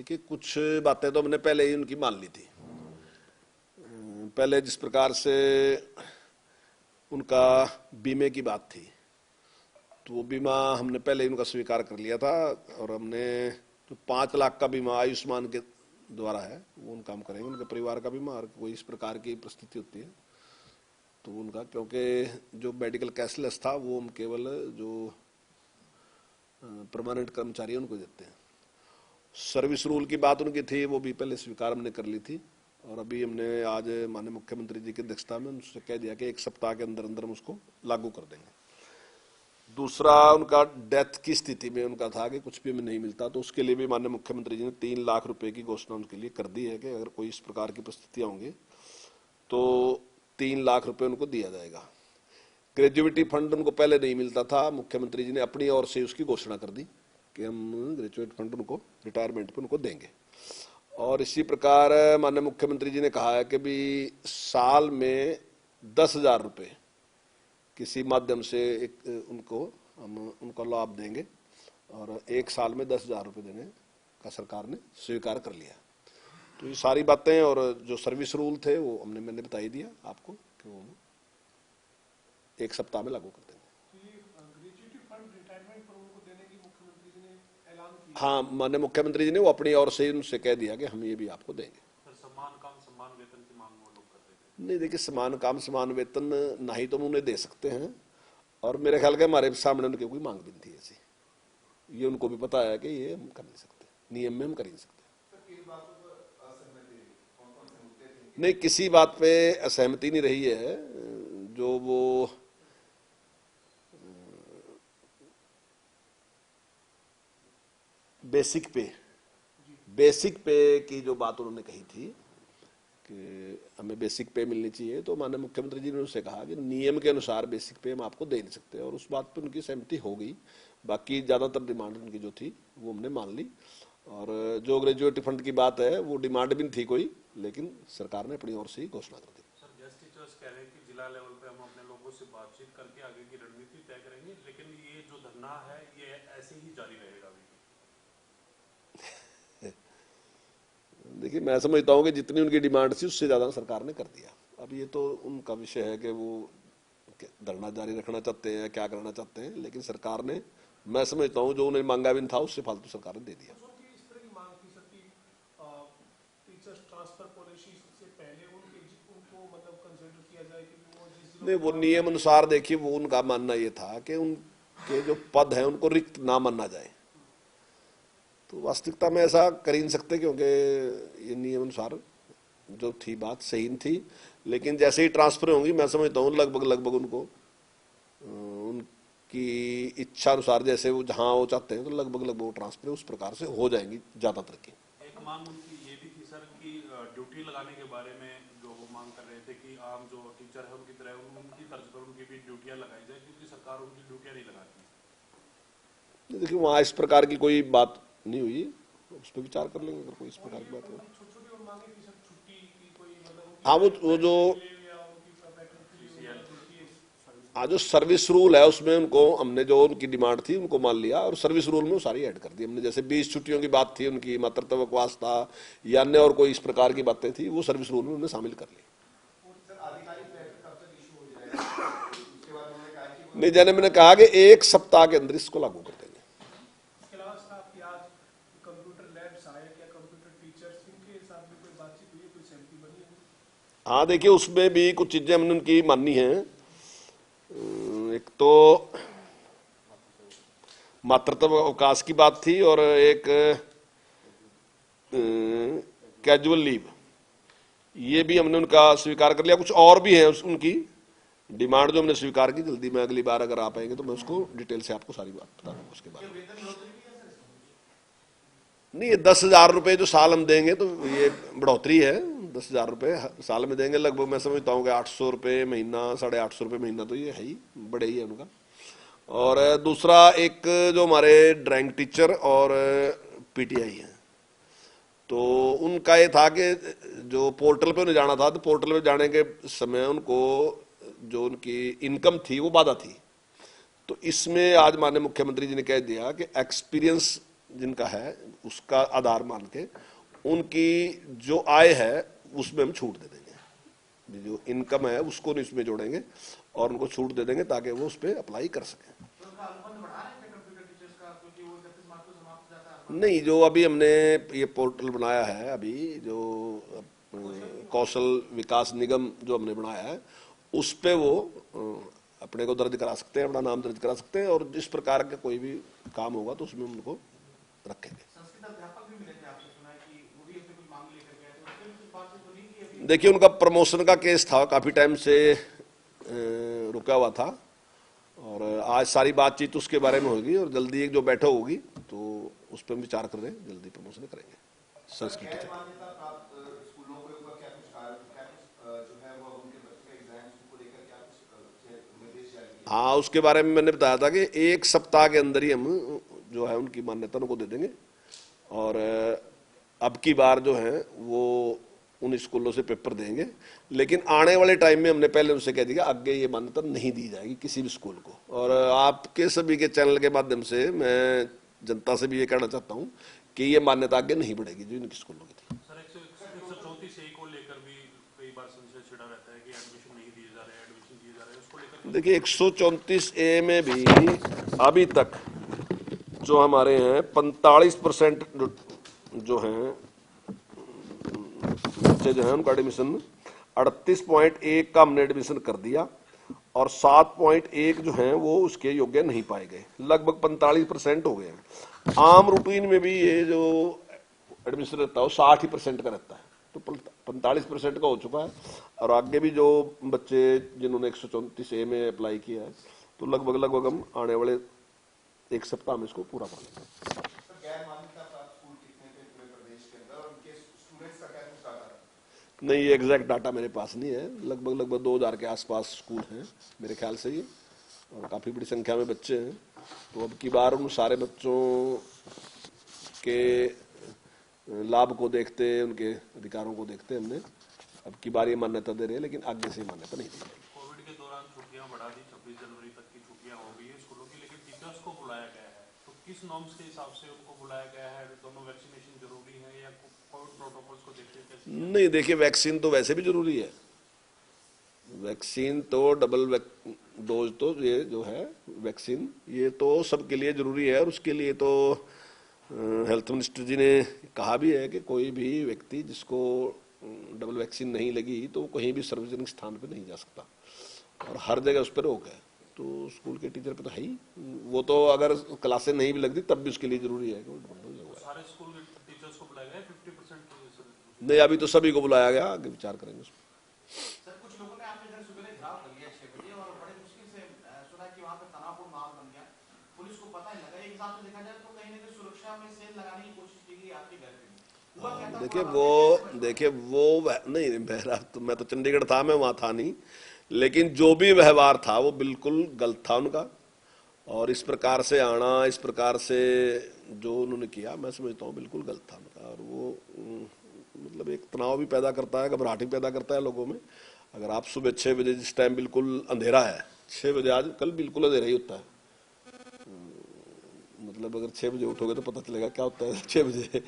देखिए, कुछ बातें तो हमने पहले ही उनकी मान ली थी। पहले जिस प्रकार से उनका बीमे की बात थी, तो वो बीमा हमने पहले ही उनका स्वीकार कर लिया था, और हमने जो 5 लाख का बीमा आयुष्मान के द्वारा है वो उनका हम करेंगे। उनके परिवार का बीमा, और कोई इस प्रकार की परिस्थिति होती है तो उनका, क्योंकि जो मेडिकल कैशलेस था वो हम केवल जो परमानेंट कर्मचारी उनको देते हैं। सर्विस रूल की बात उनकी थी, वो भी पहले स्वीकार हमने कर ली थी, और अभी हमने आज माननीय मुख्यमंत्री जी की अध्यक्षता में उनसे कह दिया कि 1 सप्ताह के अंदर अंदर हम उसको लागू कर देंगे। दूसरा, उनका डेथ की स्थिति में उनका था कि कुछ भी हमें नहीं मिलता, तो उसके लिए भी माननीय मुख्यमंत्री जी ने 3 लाख रुपए की घोषणा उनके लिए कर दी है कि अगर कोई इस प्रकार की परिस्थितियां होंगी तो 3 लाख रुपए उनको दिया जाएगा। ग्रेजुएटी फंड उनको पहले नहीं मिलता था, मुख्यमंत्री जी ने अपनी ओर से उसकी घोषणा कर दी कि हम ग्रेजुएट फंड उनको रिटायरमेंट पे उनको देंगे। और इसी प्रकार माननीय मुख्यमंत्री जी ने कहा है कि भी साल में 10,000 रुपये किसी माध्यम से उनको हम उनका लाभ देंगे, और 1 साल में 10,000 रुपये देने का सरकार ने स्वीकार कर लिया। तो ये सारी बातें, और जो सर्विस रूल थे वो मैंने बता ही दिया आपको कि वो 1 सप्ताह में लागू कर देंगे। हाँ, माननीय मुख्यमंत्री जी ने वो अपनी ओर से उनसे कह दिया कि हम ये भी आपको देंगे। समान काम समान वेतन की मांग वो लोग कर रहे थे। नहीं, देखिए, समान काम समान वेतन ना ही तो हम उन्हें दे सकते हैं, और मेरे ख्याल के हमारे सामने उनकी कोई मांग भी नहीं थी ऐसी। ये उनको भी पता है कि ये हम कर नहीं सकते, नियम में हम कर नहीं सकते। नहीं, किसी बात पे असहमति नहीं रही है। जो वो बेसिक पे की जो बात उन्होंने कही थी कि हमें बेसिक पे मिलनी चाहिए, तो माननीय मुख्यमंत्री जी ने उनसे कहा कि नियम के अनुसार बेसिक पे हम आपको दे नहीं सकते, और उस बात पे उनकी सहमति हो गई। बाकी ज्यादातर डिमांड उनकी जो थी वो हमने मान ली, और जो ग्रेजुएट फंड की बात है वो डिमांड भी नहीं थी कोई, लेकिन सरकार ने अपनी ओर से ही घोषणा कर दी। सर, गेस्ट टीचर्स कह रहे हैं कि जिला लेवल पे हम अपने लोगों से बातचीत करके आगे की रणनीति तय करेंगे, लेकिन ये जो धरना है ये ऐसे ही जारी रहेगा अभी। देखिए, मैं समझता हूँ कि जितनी उनकी डिमांड थी उससे ज्यादा सरकार ने कर दिया। अब ये तो उनका विषय है कि वो धरना जारी रखना चाहते हैं, क्या करना चाहते हैं, लेकिन सरकार ने, मैं समझता हूँ, जो उन्हें मांगा भी था उससे फालतू सरकार ने दे दिया। नहीं, वो नियम अनुसार देखिए, वो उनका मानना ये था कि उनके जो पद हैं उनको रिक्त ना माना जाए। तो वास्तविकता में ऐसा कर ही नहीं सकते, क्योंकि ये नियम अनुसार जो थी बात सही थी, लेकिन जैसे ही ट्रांसफर होंगी मैं समझता हूँ लगभग उनको उनकी इच्छा अनुसार, जैसे वो जहाँ वो चाहते हैं, तो लगभग वो ट्रांसफर उस प्रकार से हो जाएंगी ज्यादातर की। एक मांग उनकी ये भी थी सर कि ड्यूटी लगाने के बारे में जो वो मांग कर रहे थे कि आम जो टीचर है उनकी तरह उनकी तर्ज पर उनकी भी ड्यूटियां लगाई जाए, क्योंकि सरकार उनकी ड्यूटियां नहीं लगाती। देखिए, वहाँ इस प्रकार की कोई बात नहीं हुई, उस पर विचार कर लेंगे अगर कोई इस प्रकार की बात हो। हाँ, वो जो जो सर्विस रूल है उसमें उनको हमने जो उनकी डिमांड थी उनको मान लिया, और सर्विस रूल में वो सारी ऐड कर दी हमने। जैसे 20 छुट्टियों की बात थी उनकी, मातृत्व अवकाश था या अन्य और कोई इस प्रकार की बातें थी, वो सर्विस रूल में उन्होंने शामिल कर ली। नहीं, जैसे मैंने कहा कि 1 सप्ताह के अंदर इसको लागू कर देंगे। हाँ, देखिए, उसमें भी कुछ चीजें हमने उनकी माननी है। एक तो मातृत्व अवकाश की बात थी, और एक कैजुअल लीव, ये भी हमने उनका स्वीकार कर लिया। कुछ और भी है उनकी डिमांड जो हमने स्वीकार की। जल्दी में अगली बार अगर आप आएंगे तो मैं उसको डिटेल से आपको सारी बात बता दूंगा उसके बारे में। नहीं, ये 10,000 रुपये जो साल हम देंगे तो ये बढ़ोतरी है। 10,000 रुपये साल में देंगे, लगभग मैं समझता हूँ कि 800 रुपये महीना, 850 रुपये महीना, तो ये है ही, बड़े ही है उनका। और दूसरा, एक जो हमारे ड्राइंग टीचर और पीटीआई है, तो उनका ये था कि जो पोर्टल पे उन्हें जाना था, तो पोर्टल पे जाने के समय उनको जो उनकी इनकम थी वो बाधा थी। तो इसमें आज माननीय मुख्यमंत्री जी ने कह दिया कि एक्सपीरियंस जिनका है उसका आधार मान के उनकी जो आय है उसमें हम छूट दे देंगे, जो इनकम है उसको नहीं उसमें जोड़ेंगे और उनको छूट दे देंगे ताकि वो उस पर अप्लाई कर सकें। नहीं, जो अभी हमने ये पोर्टल बनाया है, अभी जो कौशल विकास निगम जो हमने बनाया है उस पे वो अपने को दर्ज करा सकते हैं, अपना नाम दर्ज करा सकते हैं और जिस प्रकार का कोई भी काम होगा तो उसमें उनको रखेंगे। देखिए, उनका प्रमोशन का केस था, काफी टाइम से रुका हुआ था और आज सारी बातचीत उसके बारे में होगी और जल्दी एक जो बैठक होगी तो उस पर विचार कर रहे हैं, जल्दी प्रमोशन करेंगे। संस्कृत हाँ, उसके बारे में मैंने बताया था कि 1 सप्ताह के अंदर ही हम जो है उनकी मान्यता उनको दे देंगे और अब की बार जो है वो उन स्कूलों से पेपर देंगे, लेकिन आने वाले टाइम में हमने पहले उनसे कह दिया आगे ये मान्यता नहीं दी जाएगी किसी भी स्कूल को। और आपके सभी के चैनल के माध्यम से मैं जनता से भी ये कहना चाहता हूँ कि ये मान्यता आगे नहीं बढ़ेगी जो इनके स्कूलों की थी। सर 134A को लेकर भी कई बार संशय छिड़ा रहता है कि एडमिशन नहीं दिए जा रहे हैं, एडमिशन दिए जा रहे हैं, उसको लेकर देखिए 134A में भी अभी तक जो हमारे हैं 45% जो हैं बच्चे जो है उनका एडमिशन 38.1 का हमने एडमिशन कर दिया और 7.1 जो है वो उसके योग्य नहीं पाए गए, लगभग 45% हो गए हैं। आम रूटीन में भी ये जो एडमिशन रहता है वो 60% का रहता है, तो 45% का हो चुका है और आगे भी जो बच्चे जिन्होंने 134A में अप्लाई किया है तो लगभग हम आने वाले 1 सप्ताह में इसको पूरा कर लेंगे। नहीं, ये एग्जैक्ट डाटा मेरे पास नहीं है, लगभग 2000 के आसपास स्कूल हैं मेरे ख्याल से ये, और काफ़ी बड़ी संख्या में बच्चे हैं। तो अब की बार उन सारे बच्चों के लाभ को देखते, उनके अधिकारों को देखते हमने अब की बार ये मान्यता दे रहे हैं, लेकिन आगे से मान्यता नहीं दी जाएगी। कोविड के दौरान छुट्टियां बढ़ा दी, 26 जनवरी तक की छुट्टियां हो गई है स्कूलों की, लेकिन टीचर्स को बुलाया गया है, तो किस नॉर्म्स के हिसाब से उनको बुलाया गया है? दोनों वैक्सीनेशन जरूरी है या कोविड प्रोटोकॉल्स को देखते हुए? नहीं, देखिए वैक्सीन तो वैसे भी जरूरी है, वैक्सीन तो डबल डोज तो ये जो है वैक्सीन ये तो सबके लिए जरूरी है और उसके लिए तो हेल्थ मिनिस्टर जी ने कहा भी है कि कोई भी व्यक्ति जिसको डबल वैक्सीन नहीं लगी तो कहीं भी सार्वजनिक स्थान पर नहीं जा सकता और हर जगह उस पर रोक है। तो स्कूल के टीचर पे तो है ही, वो तो अगर क्लासें नहीं भी लगती तब भी उसके लिए जरूरी है कि सारे स्कूल के टीचर्स को बुलाया गया 50%? नहीं, अभी तो सभी को बुलाया गया, आगे विचार करेंगे उसमें। सर, कुछ लोगों ने आपके घर सुबह घिराव कर लिया 6 बजे और बड़े मुश्किल से सुना कि वहां पे तनावपूर्ण माहौल बन गया, पुलिस को पता नहीं लगा। एक हिसाब से देखा जाए तो कहीं ना कहीं सुरक्षा में सेल लगाने की कोशिश की गई आपके घर पे। देखिए वो नहीं, मैं तो चंडीगढ़ था, मैं वहां था नहीं, लेकिन जो भी व्यवहार था वो बिल्कुल गलत था उनका और इस प्रकार से आना, इस प्रकार से जो उन्होंने किया मैं समझता हूँ बिल्कुल गलत था उनका और वो मतलब एक तनाव भी पैदा करता है, घबराहट भी पैदा करता है लोगों में। अगर आप सुबह 6 बजे जिस टाइम बिल्कुल अंधेरा है, 6 बजे आज कल बिल्कुल अंधेरा ही होता है, मतलब अगर 6 बजे उठोगे तो पता चलेगा क्या होता है 6 बजे,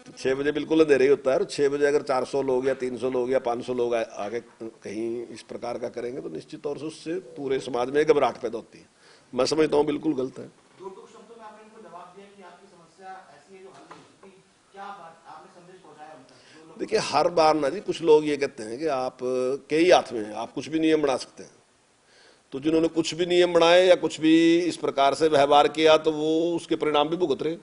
तो 6 बजे बिल्कुल अंधेरा ही होता है और 6 बजे अगर 400 लोग या 300 लोग या 500 लोग आगे कहीं इस प्रकार का करेंगे तो निश्चित तौर से उससे पूरे समाज में घबराहट पैदा होती है। मैं समझता हूँ बिल्कुल गलत है। देखिए हर बार ना जी, कुछ लोग ये कहते हैं कि आप के ही हाथ में है, आप कुछ भी नियम बना सकते हैं, तो जिन्होंने कुछ भी नियम बनाए या कुछ भी इस प्रकार से व्यवहार किया तो वो उसके परिणाम भी भुगत रहे।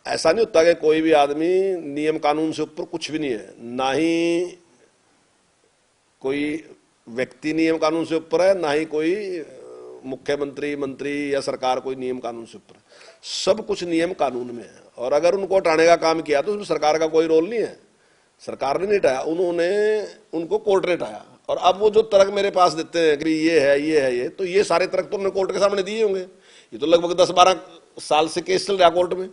ऐसा नहीं होता कि कोई भी आदमी नियम कानून से ऊपर कुछ भी नहीं है, ना ही कोई व्यक्ति नियम कानून से ऊपर है, ना ही कोई मुख्यमंत्री मंत्री या सरकार कोई नियम कानून से ऊपर है। सब कुछ नियम कानून में है और अगर उनको हटाने का काम किया तो उसमें सरकार का कोई रोल नहीं है, सरकार ने नहीं हटाया, उनको कोर्ट ने हटाया। और अब वो जो तर्क मेरे पास देते हैं कि ये है ये, तो ये सारे तर्क तो उन्होंने कोर्ट के सामने दिए होंगे। ये तो लगभग 10-12 साल से केस चल रहा कोर्ट में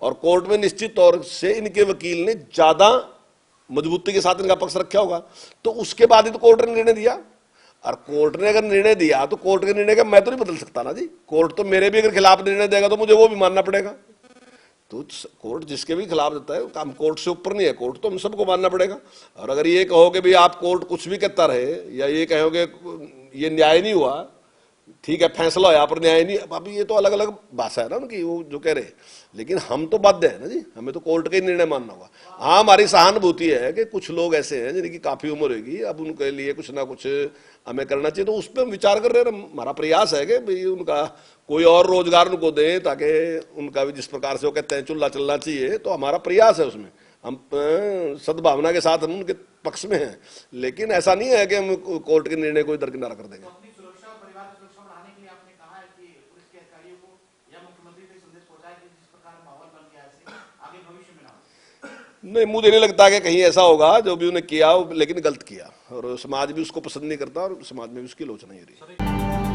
और कोर्ट में निश्चित तौर से इनके वकील ने ज्यादा मजबूती के साथ इनका पक्ष रखा होगा, तो उसके बाद ही तो कोर्ट ने निर्णय दिया। और कोर्ट ने अगर निर्णय दिया तो कोर्ट के निर्णय का मैं तो नहीं बदल सकता ना जी, कोर्ट तो मेरे भी अगर खिलाफ निर्णय देगा तो मुझे वो भी मानना पड़ेगा। तो कोर्ट जिसके भी खिलाफ देता है, हम कोर्ट से ऊपर नहीं है, कोर्ट तो हम सबको मानना पड़ेगा। और अगर ये कहो कि भाई आप कोर्ट कुछ भी कहता रहे, या ये कहोगे ये न्याय नहीं हुआ, ठीक है फैसला हो यहाँ पर न्याय नहीं, अभी ये तो अलग अलग भाषा है ना उनकी, वो जो कह रहे। लेकिन हम तो बाध्य है ना जी, हमें तो कोर्ट का ही निर्णय मानना होगा। हाँ, हमारी सहानुभूति है कि कुछ लोग ऐसे हैं जिनकी काफी उम्र होगी, अब उनके लिए कुछ ना कुछ हमें करना चाहिए, तो उस पर हम विचार कर रहे हैं। हमारा प्रयास है कि भाई उनका कोई और रोजगार उनको दें, ताकि उनका भी जिस प्रकार से वो कहते हैं चूल्हा चलना चाहिए, तो हमारा प्रयास है उसमें। हम सद्भावना के साथ हम उनके पक्ष में हैं, लेकिन ऐसा नहीं है कि हम कोर्ट के निर्णय को दरकिनार कर देंगे। अपनी सुरक्षा और परिवार की सुरक्षा बढ़ाने के लिए आपने कहा है कि पुलिस के अधिकारियों को या मुख्यमंत्री को संदेश पहुंचाए कि जिस प्रकार माहौल बन गया है ऐसे आगे भविष्य में ना हो। नहीं, मुझे नहीं लगता कि कहीं ऐसा होगा, जो भी उन्हें किया लेकिन गलत किया, और समाज भी उसको पसंद नहीं करता, और समाज में भी उसकी आलोचना ही हो रही है।